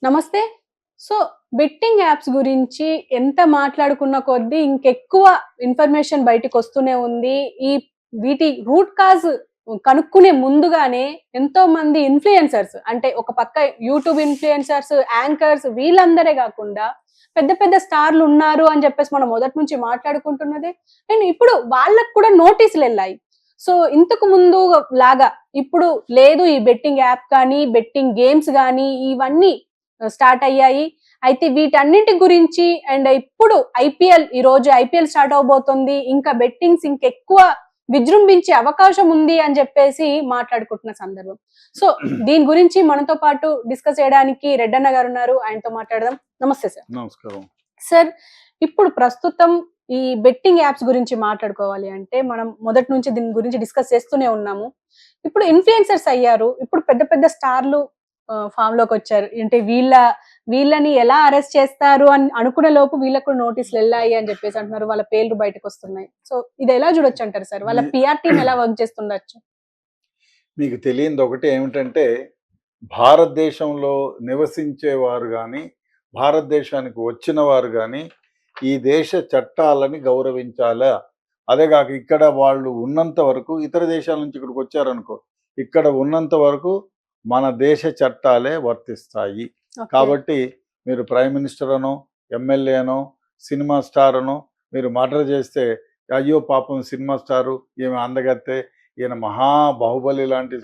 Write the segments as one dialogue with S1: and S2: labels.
S1: నమస్తే. So, betting apps గురించి ఎంత మాట్లాడుకున్న కొద్దీ ఇంకెక్కువ ఇన్ఫర్మేషన్ బయటికొస్తూనే ఉంది. ఈ వీటి రూట్ కాజ్ కనుక్కునే ముందుగానే ఎంతోమంది ఇన్‌ఫ్లుయెన్సర్స్ అంటే ఒక పక్క యూట్యూబ్ ఇన్‌ఫ్లుయెన్సర్స్, యాంకర్స్ వీళ్ళందరే గాకుండా పెద్ద పెద్ద స్టార్‌లున్నారు అని జెప్పేసి మనం మొదటి నుంచి మాట్లాడుకుంటున్నదే. అండ్ ఇప్పుడు వాళ్ళకి కూడా నోటీసులెళ్ళాయి. సో, ఇంతకు ముందు లాగా ఇప్పుడు లేదు ఈ బెట్టింగ్ యాప్ కానీ, బెట్టింగ్ గేమ్స్ గానీ ఇవన్నీ స్టార్ట్ అయ్యాయి. అయితే వీటన్నిటి గురించి అండ్ ఇప్పుడు ఈరోజు ఐపీఎల్ స్టార్ట్ అవ్వబోతుంది. ఇంకా బెట్టింగ్స్ ఇంకెక్కువ విజృంభించే అవకాశం ఉంది అని చెప్పేసి మాట్లాడుకుంటున్న సందర్భం. సో, దీని గురించి మనతో పాటు డిస్కస్ చేయడానికి రెడ్డన్న గారున్నారు. ఆయనతో మాట్లాడదాం. నమస్తే సార్.
S2: నమస్కారం.
S1: సార్, ఇప్పుడు ప్రస్తుతం ఈ బెట్టింగ్ యాప్స్ గురించి మాట్లాడుకోవాలి అంటే, మనం మొదటి నుంచి దీని గురించి డిస్కస్ చేస్తూనే ఉన్నాము. ఇప్పుడు ఇన్‌ఫ్లుయెన్సర్స్ అయ్యారు. ఇప్పుడు పెద్ద పెద్ద స్టార్‌లు ఫామ్‌లోకొచ్చారు. అంటే వీళ్ళని ఎలా అరెస్ట్ చేస్తారు అని అనుకునే లోపు వీళ్ళకి కూడా నోటీసులెళ్ళాయి అని చెప్పేసి అంటున్నారు. వాళ్ళ పేర్లు బయటకొస్తున్నాయి. సో, ఇదెలా చూడొచ్చంటారు సార్? వాళ్ళ పీఆర్ టీమ్ ఎలా వర్క్ చేస్తుండొచ్చు?
S2: మీకు తెలియనిదొకటి ఏమిటంటే, భారతదేశంలో నివసించేవారు గాని, భారతదేశానికి వచ్చిన వారు గాని, ఈ దేశ చట్టాలని గౌరవించాలా? అదేగాక ఇక్కడ వాళ్ళు ఉన్నంత వరకు ఇతర దేశాల నుంచి ఇక్కడికొచ్చారనుకో, ఇక్కడ ఉన్నంత వరకు మన దేశ చట్టాలే వర్తిస్తాయి.
S1: ఓకే.
S2: కాబట్టి మీరు ప్రైమ్ మినిస్టర్ అనో, ఎమ్మెల్యే అనో, సినిమా స్టార్ అనో మీరు మర్డర్ చేస్తే, అయ్యో పాపం సినిమా స్టారు, ఈమె అందగత్తె, ఈయన మహా బాహుబలి లాంటి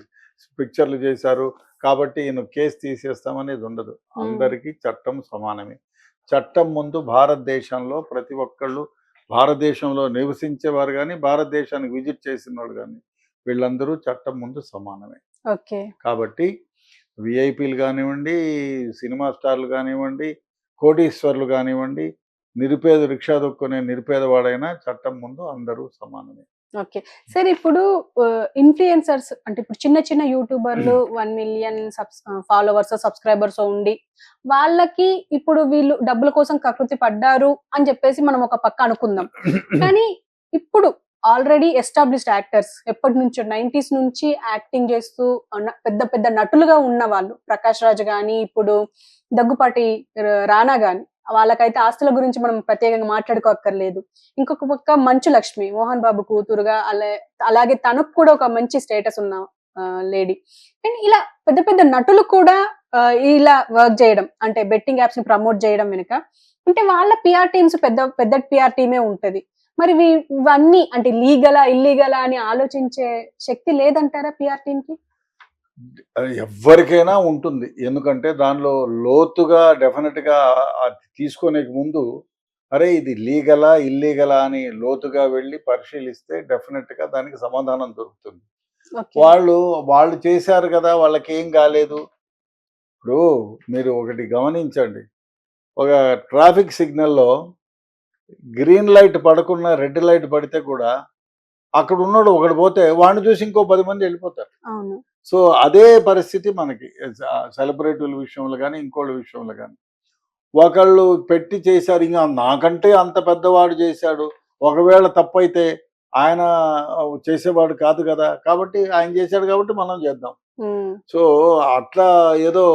S2: పిక్చర్లు చేశారు కాబట్టి ఈయన కేసు తీసేస్తామనేది ఉండదు. అందరికీ చట్టం సమానమే. చట్టం ముందు భారతదేశంలో ప్రతి ఒక్కళ్ళు, భారతదేశంలో నివసించేవారు కానీ, భారతదేశానికి విజిట్ చేసినవాడు కానీ, వీళ్ళందరూ చట్టం ముందు సమానమే.
S1: ఓకే.
S2: కాబట్టి విఐపీలు కానివ్వండి, సినిమా స్టార్లు కానివ్వండి, కోటీశ్వర్లు కానివ్వండి, రిక్షా దొక్కునే నిరుపేదవాడైనా చట్టం ముందు అందరూ సమానమే.
S1: ఓకే. సరే, ఇప్పుడు ఇన్‌ఫ్లుయెన్సర్స్ అంటే ఇప్పుడు చిన్న చిన్న యూట్యూబర్లు 1,000,000 ఫాలోవర్సో, సబ్‌స్క్రైబర్సో ఉండి, వాళ్ళకి ఇప్పుడు వీళ్ళు డబ్బుల కోసం కకృతి పడ్డారు అని చెప్పేసి మనం ఒక పక్క అనుకుందాం. కానీ ఇప్పుడు ఆల్రెడీ ఎస్టాబ్లిష్డ్ యాక్టర్స్ ఎప్పటినుంచో 90s నుంచి యాక్టింగ్ చేస్తూ పెద్ద పెద్ద నటులుగా ఉన్నవాళ్ళు. 'ప్రకాష్ రాజ్' గాని, ఇప్పుడు దగ్గుపాటి రానా గాని, వాళ్ళకైతే ఆస్తుల గురించి మనం ప్రత్యేకంగా మాట్లాడుకోక్కర్లేదు. ఇంకొక పక్క మంచు లక్ష్మి, మోహన్ బాబు కూతురుగా అలాగే తనకు కూడా ఒక మంచి స్టేటస్ ఉన్న లేడీ. అండ్ ఇలా పెద్ద పెద్ద నటులు కూడా ఇలా వర్క్ చేయడం అంటే బెట్టింగ్ యాప్స్ ని ప్రమోట్ చేయడం వెనుక అంటే వాళ్ళ పీఆర్ టీమ్స్ పెద్ద పీఆర్ టీమే ఉంటది. మరి ఇవన్నీ అంటే లీగలా, ఇల్లీగలా అని ఆలోచించే శక్తి లేదంటారా పీఆర్ టీమ్‌కి?
S2: ఎవ్వరికైనా ఉంటుంది. ఎందుకంటే దానిలో లోతుగా డెఫినెట్‌గా అది తీసుకునేకి ముందు, అరే ఇది లీగలా, ఇల్లీగలా అని లోతుగా వెళ్ళి పరిశీలిస్తే డెఫినెట్‌గా దానికి సమాధానం దొరుకుతుంది.
S1: ఓకే.
S2: వాళ్ళు చేశారు కదా! వాళ్ళకేం కాలేదు. ఇప్పుడు మీరు ఒకటి గమనించండి. ఒక ట్రాఫిక్ సిగ్నల్‌లో గ్రీన్ లైట్ పడకున్నా రెడ్ లైట్ పడితే కూడా అక్కడున్నోడు ఒకడు పోతే వాడిని చూసి ఇంకో 10 మంది వెళ్ళిపోతారు.
S1: అవును.
S2: సో, అదే పరిస్థితి మనకి సెలబ్రిటీల విషయంలో గానీ, ఇంకోళ్ళ విషయంలో గానీ. ఒకళ్ళు పెట్టి చేశారు. ఇంక నాకంటే అంత పెద్దవాడు చేశాడు. ఒకవేళ తప్పైతే ఆయన చేసేవాడు కాదు గదా! కాబట్టి ఆయన చేశాడు కాబట్టి మనం చేద్దాం. సో, అట్లా ఏదో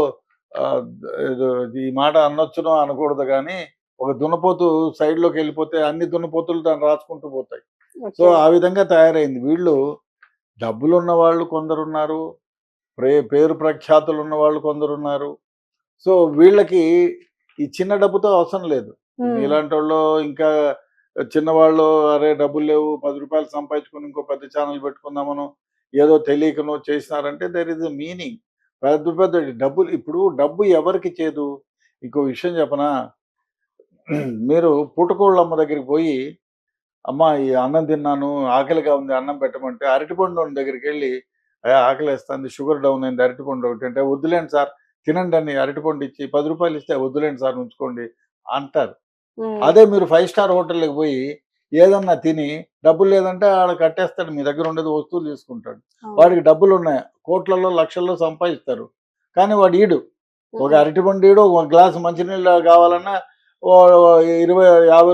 S2: ఆహ్, ఏదో ఈ మాట అనొచ్చునో అనకూడదు గానీ, ఒక దున్నపోతు సైడ్‌లోకెళ్ళిపోతే అన్ని దున్నపోతులు దాన్ని రాసుకుంటూ పోతాయి. So,
S1: okay.
S2: ఆ విధంగా తయారైంది. వీళ్ళు డబ్బులున్న వాళ్ళు కొందరున్నారు. పేరు ప్రఖ్యాతులున్న వాళ్ళు కొందరున్నారు. సో, వీళ్ళకి ఈ చిన్న డబ్బుతో అవసరం లేదు. మీలాంటోళ్ళు ఇంకా చిన్నవాళ్ళు అరే డబ్బులు లేవు, రూ. 10 సంపాదించుకొని ఇంకో పెద్ద ఛానెల్ పెట్టుకుందామనో, ఏదో తెలియకనో చేసినారంటే దేర్ ఈజ్ ఎ మీనింగ్. పెద్ద పెద్ద డబ్బులు ఇప్పుడు డబ్బు ఎవరికి చేదు? ఇంకో విషయం చెప్పనా? మీరు పూటకోళ్ళమ్మ దగ్గరికి పోయి, అమ్మా ఈ అన్నం తిన్నాను, ఆకలిగా ఉంది అన్నం పెట్టమంటే, అరటిపండోని దగ్గరికెళ్ళి, అయ్యా ఆకలేస్తుంది, షుగర్ డౌన్ అయింది, అరటిపండు ఒకటి అంటే, వద్దులేండి సార్ తినండి అని అరటిపండు ఇచ్చి, రూ. 10 ఇస్తే వద్దులేండి సార్ ఉంచుకోండి అంటారు. అదే మీరు 5 స్టార్ హోటల్‌కి పోయి ఏదన్నా తిని డబ్బులు లేదంటే ఆడ కట్టేస్తాడు. మీ దగ్గర ఉండేది వస్తువులు తీసుకుంటాడు. వాడికి డబ్బులున్నాయి. కోట్లలో, లక్షల్లో సంపాదిస్తారు. కానీ వాడు ఈడు. ఒక అరటిపండు ఈడు, ఒక గ్లాసు మంచినీళ్ళు కావాలన్నా ఓ 20,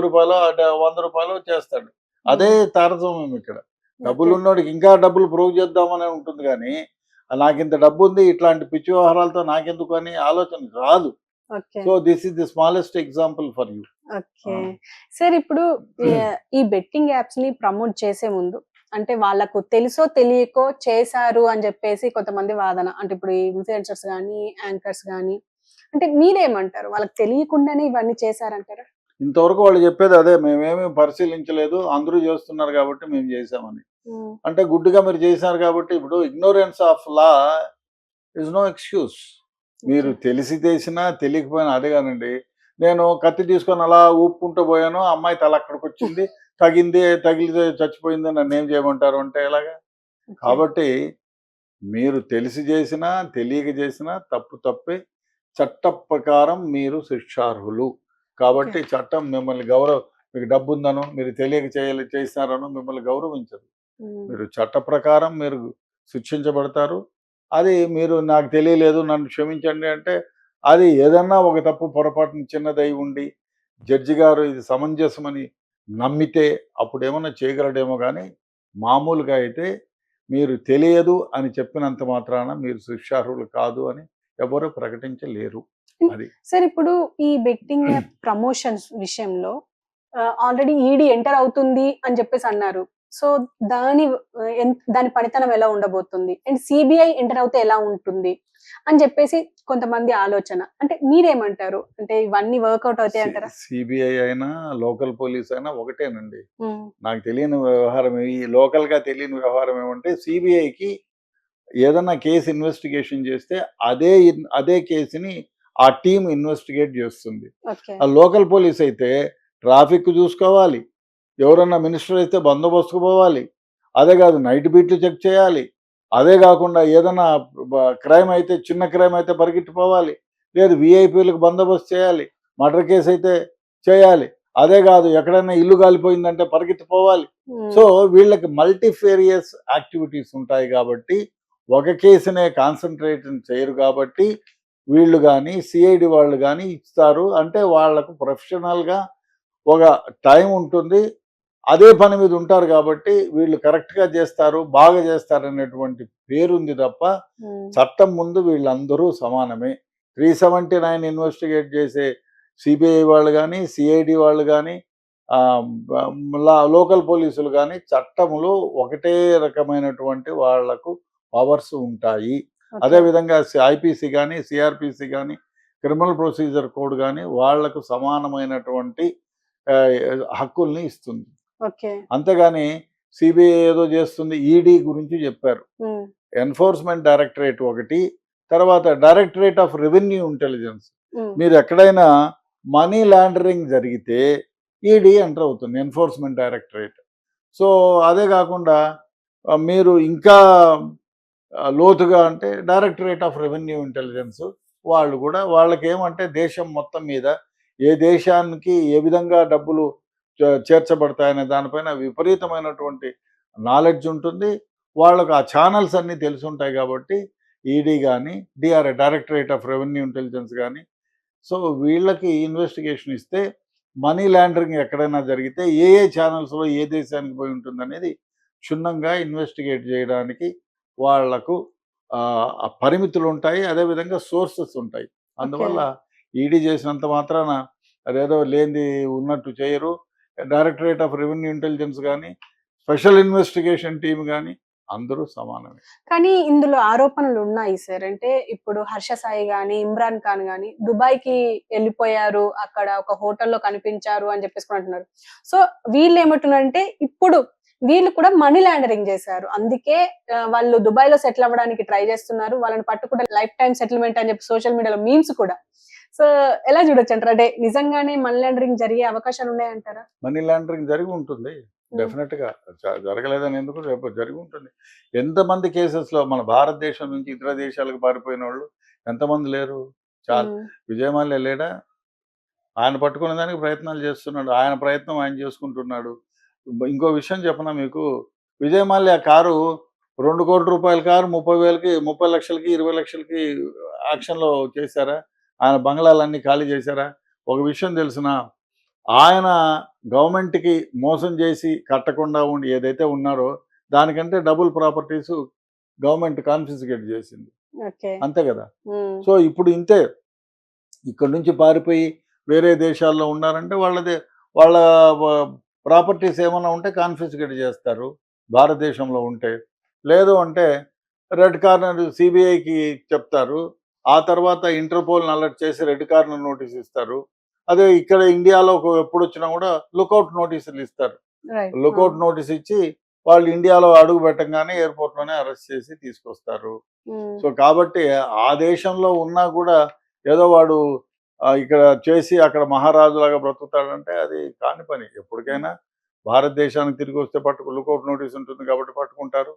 S2: రూ. 50 అంటే రూ. 100 చేస్తాడు. అదే తారతమ్యం ఇక్కడ. డబ్బులున్నోడికి ఇంకా డబ్బులు ప్రూవ్ చేద్దామనే ఉంటుంది గానీ, నాకింత డబ్బుంది, ఇట్లాంటి పిచ్చి వ్యవహారాలతో నాకెందుకు అని ఆలోచన రాదు.
S1: Okay.
S2: So this is the smallest example for you.
S1: Okay. Sir ఇప్పుడు ఈ బెట్టింగ్ యాప్స్ ని ప్రమోట్ చేసే ముందు అంటే వాళ్ళకు తెలుసో తెలియకో చేశారు అని చెప్పేసి కొంతమంది వాదన. అంటే ఇప్పుడు ఈ ఇన్‌ఫ్లుయెన్సర్స్ గాని, యాంకర్స్ గాని అంటే మీరేమంటారు? వాళ్ళకి తెలియకుండానే ఇవన్నీ చేశారంటారా?
S2: ఇంతవరకు వాళ్ళు చెప్పేది అదే, మేమేమి పరిశీలించలేదు, అందరూ చేస్తున్నారు కాబట్టి మేము చేసామని.
S1: హ్మ్.
S2: అంటే గుడ్డిగా మీరు చేశారు కాబట్టి ఇప్పుడు ignorance of law is no excuse. మీరు
S1: ఓకే.
S2: తెలిసి చేసినా తెలియకపోయినా అదే కానండి. నేను కత్తి తీసుకొని అలా ఊపుకుంటూ పోయాను, ఆ అమ్మాయి తల అక్కడికి వచ్చింది, తగిలితే చచ్చిపోయింది, నన్ను ఏం చేయమంటారు అంటే ఎలాగా?
S1: ఓకే.
S2: కాబట్టి మీరు తెలిసి చేసినా తెలియక చేసినా తప్పు తప్పే. చట్ట ప్రకారం మీరు శిక్షార్హులు. కాబట్టి
S1: ఓకే.
S2: చట్టం మిమ్మల్ని మీకు డబ్బు ఉందనో మీరు తెలియక చేసినారనో మిమ్మల్ని గౌరవించదు.
S1: హ్మ్.
S2: మీరు చట్ట ప్రకారం మీరు శిక్షించబడతారు. అది మీరు నాకు తెలియలేదు నన్ను క్షమించండి అంటే, అది ఏదన్నా ఒక తప్పు పొరపాటున చిన్నదై ఉండి జడ్జి గారు ఇది సమంజసమని నమ్మితే అప్పుడేమన్నా చేయగలడేమో కానీ, మామూలుగా అయితే మీరు తెలియదు అని చెప్పినంత మాత్రాన మీరు శిక్షార్హులు కాదు అని ఎవరు ప్రకటించలేరు. అది.
S1: సార్ ఇప్పుడు ఈ బెట్టింగ్ యాప్ ప్రమోషన్స్ విషయంలో ఆల్రెడీ ఈడీ ఎంటర్ అవుతుంది అని చెప్పేసి అన్నారు. సో దాని పనితనం ఎలా ఉండబోతుంది? అండ్ సీబీఐ ఎంటర్ అవుతే ఎలా ఉంటుంది? అని చెప్పేసి కొంతమంది ఆలోచన. అంటే మీరేమంటారు? అంటే ఇవన్నీ వర్కౌట్ అవుతాయి అంటారా?
S2: సిబిఐ అయినా లోకల్ పోలీస్ అయినా ఒకటేనండి.
S1: హ్మ్.
S2: నాకు తెలియని వ్యవహారం ఈ లోకల్‌గా తెలియని వ్యవహారం ఏమంటే సిబిఐకి ఏదన్నా కేస్ ఇన్వెస్టిగేషన్ చేస్తే అదే కేసుని ఆ టీమ్ ఇన్వెస్టిగేట్ చేస్తుంది.
S1: ఓకే.
S2: ఆ లోకల్ పోలీస్ అయితే ట్రాఫిక్ చూసుకోవాలి. ఎవరన్నా మినిస్టర్ అయితే బందోబస్తుకు పోవాలి. అదే కాదు నైట్ బీట్లు చెక్ చేయాలి. అదే కాకుండా ఏదన్నా క్రైమ్ అయితే చిన్న క్రైమ్ అయితే పరిగెట్టిపోవాలి. లేదు వీఐపీలకు బందోబస్తు చేయాలి. మర్డర్ కేస్ అయితే చేయాలి. అదే కాదు ఎక్కడైనా ఇల్లు కాలిపోయిందంటే పరిగెత్తిపోవాలి. సో
S1: హ్మ్.
S2: వీళ్ళకి మల్టీఫేరియస్ యాక్టివిటీస్ ఉంటాయి కాబట్టి ఒక కేసునే కాన్సన్ట్రేషన్ చేయరు కాబట్టి వీళ్ళు కానీ సిఐడి వాళ్ళు కానీ ఇస్తారు. అంటే వాళ్లకు ప్రొఫెషనల్‌గా ఒక టైం ఉంటుంది. అదే పని మీద ఉంటారు కాబట్టి వీళ్ళు కరెక్ట్‌గా చేస్తారు, బాగా చేస్తారనేటువంటి పేరుంది తప్ప
S1: హ్మ్.
S2: చట్టం ముందు వీళ్ళందరూ సమానమే. 379 ఇన్వెస్టిగేట్ చేసే సిబిఐ వాళ్ళు గానీ, సిఐడి వాళ్ళు గానీ, లోకల్ పోలీసులు గానీ చట్టములో ఒకటే రకమైనటువంటి వాళ్లకు పవర్స్ ఉంటాయి.
S1: ఓకే.
S2: అదేవిధంగా ఐపీసీ గానీ, సిఆర్‌పిసి గానీ, క్రిమినల్ ప్రొసీజర్ కోడ్ గానీ వాళ్లకు సమానమైనటువంటి హక్కుల్ని ఇస్తుంది.
S1: ఓకే.
S2: అంతేగాని సిబిఐ ఏదో చేస్తుంది, ఈడీ గురించి చెప్పారు.
S1: హ్మ్.
S2: ఎన్ఫోర్స్మెంట్ డైరెక్టరేట్ ఒకటి, తర్వాత డైరెక్టరేట్ ఆఫ్ రెవెన్యూ ఇంటెలిజెన్స్.
S1: హ్మ్.
S2: మీరు ఎక్కడైనా మనీ లాండరింగ్ జరిగితే ఈడీ ఎంటర్ అవుతుంది, ఎన్ఫోర్స్మెంట్ డైరెక్టరేట్. సో అదే కాకుండా మీరు ఇంకా లోతుగా అంటే డైరెక్టరేట్ ఆఫ్ రెవెన్యూ ఇంటెలిజెన్స్ వాళ్ళు కూడా వాళ్ళకేమంటే దేశం మొత్తం మీద ఏ దేశానికి ఏ విధంగా డబ్బులు చేర్చబడతాయనే దానిపైన విపరీతమైనటువంటి నాలెడ్జ్ ఉంటుంది. వాళ్ళకు ఆ ఛానల్స్ అన్నీ తెలుసుంటాయి కాబట్టి ఈడీ కానీ DRA directorate of revenue intelligence కానీ సో వీళ్ళకి ఇన్వెస్టిగేషన్ ఇస్తే మనీ లాండరింగ్ ఎక్కడైనా జరిగితే ఏ ఛానల్స్లో ఏ దేశానికి పోయి ఉంటుందనేది క్షుణ్ణంగా ఇన్వెస్టిగేట్ చేయడానికి వాళ్లకు పరిమితులు ఉంటాయి. అదేవిధంగా సోర్సెస్ ఉంటాయి. అందువల్ల ఈడీ చేసినంత మాత్రాన అదేదో లేనిది ఉన్నట్టు చేయరు. డైరెక్టరేట్ ఆఫ్ రెవెన్యూ ఇంటెలిజెన్స్ కానీ, స్పెషల్ ఇన్వెస్టిగేషన్ టీమ్ కానీ అందరూ సమానమే.
S1: కానీ ఇందులో ఆరోపణలు ఉన్నాయి సార్. అంటే ఇప్పుడు హర్ష సాయి గాని, ఇమ్రాన్ ఖాన్ గాని దుబాయ్‌కి ఎళ్ళిపోయారు. అక్కడ ఒక హోటల్‌లో కనిపించారు అని చెప్పేసి కూడా అంటున్నారు. సో వీళ్ళు ఏమంటున్నారంటే ఇప్పుడు వీళ్ళు కూడా మనీ లాండరింగ్ చేశారు. అందుకే వాళ్ళు దుబాయ్‌లో సెటిల్ అవ్వడానికి ట్రై చేస్తున్నారు. వాళ్ళని పట్టుకుంటే లైఫ్ టైమ్ సెటిల్‌మెంట్ అని చెప్పి సోషల్ మీడియాలో మీమ్స్ కూడా. సో ఎలా చూడొచ్చంటారు? అంటే నిజంగానే మనీ లాండరింగ్ జరిగే అవకాశాలు ఉన్నాయంటారా?
S2: మనీ లాండరింగ్ జరిగి ఉంటుంది. డెఫినెట్‌గా జరగలేదని ఎందుకు, రేపు జరిగి ఉంటుంది. ఎంతమంది కేసెస్‌లో మన భారతదేశం నుంచి ఇతర దేశాలకు పారిపోయినోళ్ళు ఎంతమంది లేరు? చాలా. విజయ్ మాల్యా లేడా? ఆయన పట్టుకునే దానికి ప్రయత్నాలు చేస్తున్నాడు. ఆయన ప్రయత్నం ఆయన చేసుకుంటున్నాడు. ఇంకో విషయం చెప్పనా మీకు? విజయ్ మాల్యా కారు ₹2,00,00,000 కారు 30,000కి 30 లక్షలకి 20 లక్షలకి యాక్షన్‌లో చేశారా? ఆయన బంగ్లాలన్నీ ఖాళీ చేశారా? ఒక విషయం తెలుసునా? ఆయన గవర్నమెంట్‌కి మోసం చేసి కట్టకుండా ఉండి ఏదైతే ఉన్నారో దానికంటే డబుల్ ప్రాపర్టీస్ గవర్నమెంట్ కాన్ఫిస్కేట్ చేసింది.
S1: ఓకే.
S2: అంతే కదా! సో ఇప్పుడు ఇంతే. ఇక్కడ నుంచి పారిపోయి వేరే దేశాల్లో ఉన్నారంటే వాళ్ళ ప్రాపర్టీస్ ఏమైనా ఉంటే కాన్ఫిస్కేట్ చేస్తారు భారతదేశంలో ఉంటే. లేదు అంటే రెడ్ కార్నర్ సిబిఐకి చెప్తారు. ఆ తర్వాత ఇంటర్పోల్‌ని అలర్ట్ చేసి రెడ్ కార్నర్ నోటీస్ ఇస్తారు. అదే ఇక్కడ ఇండియాలో ఎప్పుడొచ్చినా కూడా లుకౌట్ నోటీసులు ఇస్తారు.
S1: రైట్.
S2: లుకౌట్ నోటీస్ ఇచ్చి వాళ్ళు ఇండియాలో అడుగు పెట్టంగానే ఎయిర్‌పోర్ట్‌లోనే అరెస్ట్ చేసి తీసుకొస్తారు. సో కాబట్టి ఆ దేశంలో ఉన్నా కూడా ఏదో వాడు ఇక్కడ చేసి అక్కడ మహారాజులాగా బ్రతుకుతాడంటే అది కాని పని. ఎప్పటికైనా భారతదేశానికి తిరిగి వస్తే లుకౌట్ నోటీస్ ఉంటుంది కాబట్టి పట్టుకుంటారు.